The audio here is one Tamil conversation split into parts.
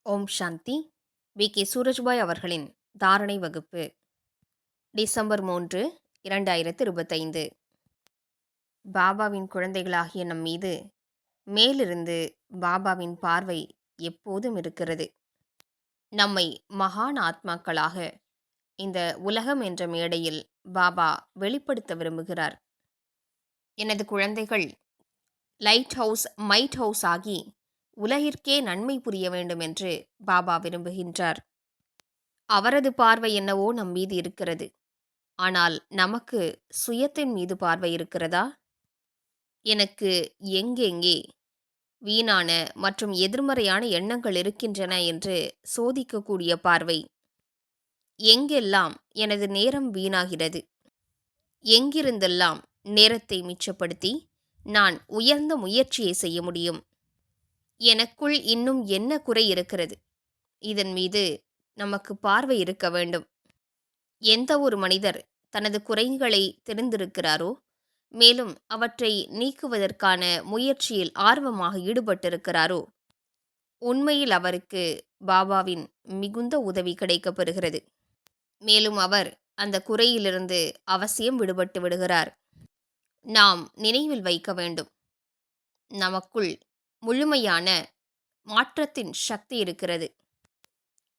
ஓம் சாந்தி. கே சூரஜ்பாய் அவர்களின் தாரணை வகுப்பு டிசம்பர் 3, 2025. பாபாவின் குழந்தைகளாகிய நம் மீது மேலிருந்து பாபாவின் பார்வை எப்போதும் இருக்கிறது. நம்மை மகான் ஆத்மாக்களாக இந்த உலகம் என்ற மேடையில் பாபா வெளிப்படுத்த விரும்புகிறார். எனது குழந்தைகள் லைட் ஹவுஸ் மைட் ஹவுஸ் ஆகி உலகிற்கே நன்மை புரிய வேண்டும் என்று பாபா விரும்புகின்றார். அவரது பார்வை என்னவோ நம் மீது இருக்கிறது. ஆனால் நமக்கு சுயத்தின் மீது பார்வை இருக்கிறதா? எனக்கு எங்கெங்கே வீணான மற்றும் எதிர்மறையான எண்ணங்கள் இருக்கின்றன என்று சோதிக்கக்கூடிய பார்வை. எங்கெல்லாம் எனது நேரம் வீணாகிறது, எங்கிருந்தெல்லாம் நேரத்தை மிச்சப்படுத்தி நான் உயர்ந்த முயற்சியை செய்ய முடியும், எனக்குள் இன்னும் என்ன குறை இருக்கிறது, இதன் மீது நமக்கு பார்வை இருக்க வேண்டும். எந்த ஒரு மனிதர் தனது குறைகளை தெரிந்திருக்கிறாரோ, மேலும் அவற்றை நீக்குவதற்கான முயற்சியில் ஆர்வமாக ஈடுபட்டிருக்கிறாரோ, உண்மையில் அவருக்கு பாபாவின் மிகுந்த உதவி கிடைக்கப் பெறுகிறது. மேலும் அவர் அந்த குறையிலிருந்து அவசியம் விடுபட்டு விடுகிறார். நாம் நினைவில் வைக்க வேண்டும், நமக்குள் முழுமையான மாற்றத்தின் சக்தி இருக்கிறது.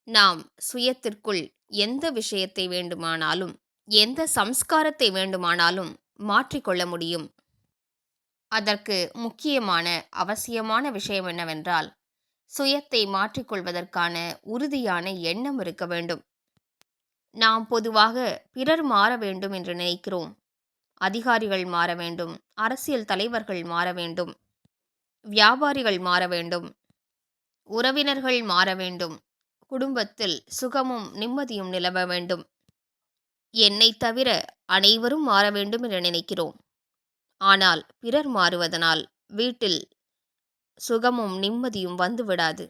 நாம் சுயத்திற்குள் எந்த விஷயத்தை வேண்டுமானாலும், எந்த சம்ஸ்காரத்தை வேண்டுமானாலும் மாற்றிக்கொள்ள முடியும். அதற்கு முக்கியமான அவசியமான விஷயம் என்னவென்றால், சுயத்தை மாற்றிக்கொள்வதற்கான உறுதியான எண்ணம் இருக்க வேண்டும். நாம் பொதுவாக பிறர் மாற வேண்டும் என்று நினைக்கிறோம். அதிகாரிகள் மாற வேண்டும், அரசியல் தலைவர்கள் மாற வேண்டும், வியாபாரிகள் மாற வேண்டும், உறவினர்கள் மாற வேண்டும், குடும்பத்தில் சுகமும் நிம்மதியும் நிலவ வேண்டும், என்னை தவிர அனைவரும் மாற வேண்டும் என்று நினைக்கிறோம். ஆனால் பிறர் மாறுவதனால் வீட்டில் சுகமும் நிம்மதியும் வந்துவிடாது.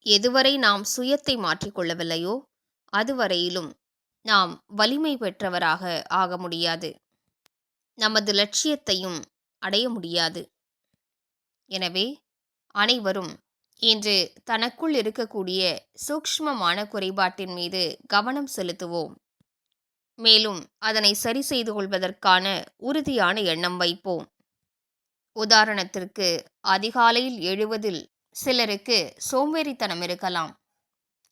எதுவரை நாம் சுயத்தை மாற்றிக்கொள்ளவில்லையோ அதுவரையிலும் நாம் வலிமை பெற்றவராக ஆக முடியாது, நமது லட்சியத்தையும் அடைய முடியாது. எனவே அனைவரும் இன்று தனக்குள் இருக்கக்கூடிய சூக்ஷ்மமான குறைபாட்டின் மீது கவனம் செலுத்துவோம். மேலும் அதனை சரி செய்து கொள்வதற்கான உறுதியான எண்ணம் வைப்போம். உதாரணத்திற்கு, அதிகாலையில் எழுவதில் சிலருக்கு சோம்பேறித்தனம் இருக்கலாம்.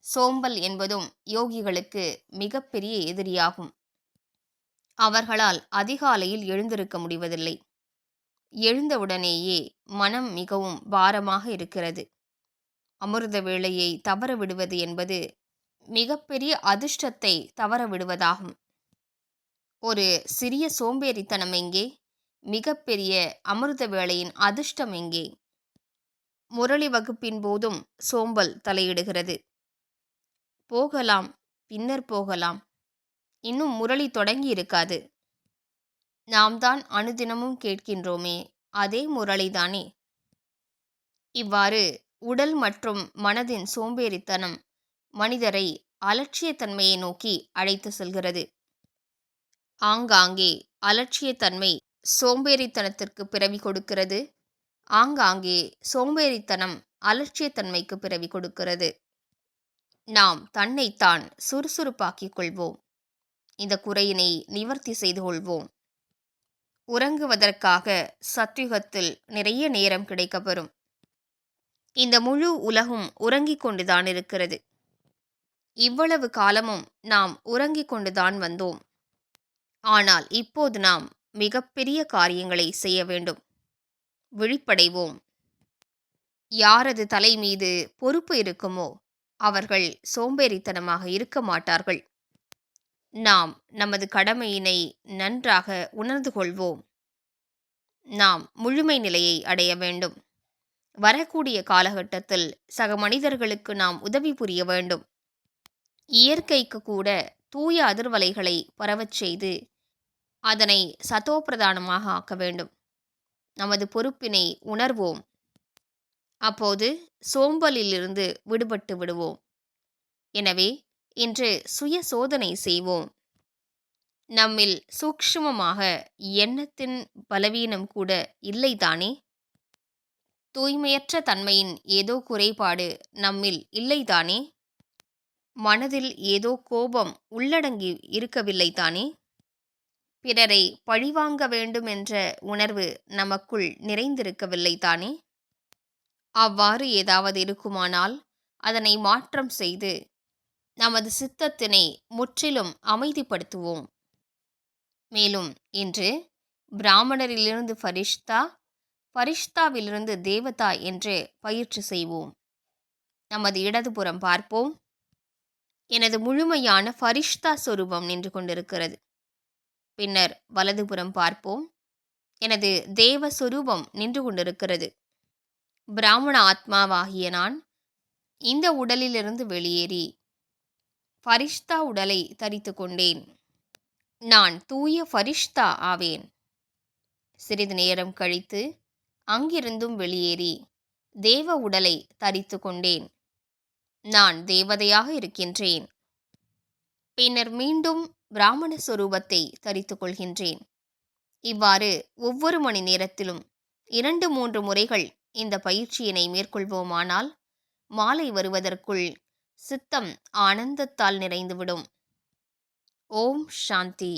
சோம்பல் என்பதும் யோகிகளுக்கு மிகப்பெரிய எதிரியாகும். அவர்களால் அதிகாலையில் எழுந்திருக்க முடிவதில்லை. எழுந்தவுடனேயே மனம் மிகவும் பாரமாக இருக்கிறது. அமிர்த வேளையை தவற விடுவது என்பது மிகப்பெரிய அதிர்ஷ்டத்தை தவற விடுவதாகும். ஒரு சிறிய சோம்பேறித்தனம் எங்கே? மிகப்பெரிய அமிர்த வேளையின் அதிர்ஷ்டம் எங்கே? முரளி வகுப்பின் போதும் சோம்பல் தலையிடுகிறது. போகலாம், பின்னர் போகலாம், இன்னும் முரளி தொடங்கி இருக்காது. நாம் தான் அனுதினமும் கேட்கின்றோமே, அதே முரளிதானே. இவ்வாறு உடல் மற்றும் மனதின் சோம்பேறித்தனம் மனிதரை அலட்சியத்தன்மையை நோக்கி அழைத்து செல்கிறது. ஆங்காங்கே அலட்சியத்தன்மை சோம்பேறித்தனத்திற்கு பிறவி கொடுக்கிறது. ஆங்காங்கே சோம்பேறித்தனம் அலட்சியத்தன்மைக்கு பிறவி கொடுக்கிறது. நாம் தன்னைத்தான் சுறுசுறுப்பாக்கிக் கொள்வோம். இந்த குறையினை நிவர்த்தி செய்து கொள்வோம். உறங்குவதற்காக சத்யுகத்தில் நிறைய நேரம் கிடைக்கப்பெறும். இந்த முழு உலகும் உறங்கிக் கொண்டுதான் இருக்கிறது. இவ்வளவு காலமும் நாம் உறங்கிக் கொண்டுதான் வந்தோம். ஆனால் இப்போது நாம் மிகப்பெரிய காரியங்களை செய்ய வேண்டும். விழிப்படைவோம். யாரது தலை மீது பொறுப்பு இருக்குமோ அவர்கள் சோம்பேறித்தனமாக இருக்க மாட்டார்கள். நாம் நமது கடமையினை நன்றாக உணர்ந்து கொள்வோம். நாம் முழுமை நிலையை அடைய வேண்டும். வரக்கூடிய காலகட்டத்தில் சக மனிதர்களுக்கு நாம் உதவி புரிய வேண்டும். இயற்கைக்கு கூட தூய அதிர்வலைகளை பரவச் செய்து அதனை சதோப்பிரதானமாக ஆக்க வேண்டும். நமது பொறுப்பினை உணர்வோம். அப்போது சோம்பலிலிருந்து விடுபட்டு விடுவோம். எனவே இன்று சுய சோதனை செய்வோம். நம்மில் சூக்ஷ்மமாக எண்ணத்தின் பலவீனம் கூட இல்லைதானே? தூய்மையற்ற தன்மையின் ஏதோ குறைபாடு நம்மில் இல்லைதானே? மனதில் ஏதோ கோபம் உள்ளடங்கி இருக்கவில்லைதானே? பிறரை பழிவாங்க வேண்டும் என்ற உணர்வு நமக்குள் நிறைந்திருக்கவில்லைதானே? அவ்வாறு ஏதாவது இருக்குமானால் அதனை மாற்றம் செய்து நமது சித்தத்தினை முற்றிலும் அமைதிப்படுத்துவோம். மேலும் இன்று பிராமணரிலிருந்து ஃபரிஷ்தா, ஃபரிஷ்தாவிலிருந்து தேவதா என்று பயிற்சி செய்வோம். நமது இடதுபுறம் பார்ப்போம். எனது முழுமையான ஃபரிஷ்தா சொரூபம் நின்று கொண்டிருக்கிறது. பின்னர் வலதுபுறம் பார்ப்போம். எனது தேவ சொரூபம் நின்று கொண்டிருக்கிறது. பிராமண ஆத்மாவாகிய நான் இந்த உடலிலிருந்து வெளியேறி ஃபரிஷ்தா உடலை தரித்து கொண்டேன். நான் தூய ஃபரிஷ்தா ஆவேன். சிறிது நேரம் கழித்து அங்கிருந்தும் வெளியேறி தேவ உடலை தரித்து கொண்டேன். நான் தேவதையாக இருக்கின்றேன். பின்னர் மீண்டும் பிராமண சொரூபத்தை தரித்து கொள்கின்றேன். இவ்வாறு ஒவ்வொரு மணி நேரத்திலும் 2-3 முறைகள் இந்த பயிற்சியினை மேற்கொள்வோமானால் மாலை வருவதற்குள் சித்தம் ஆனந்தத்தால் நிறைந்துவிடும். ஓம் சாந்தி.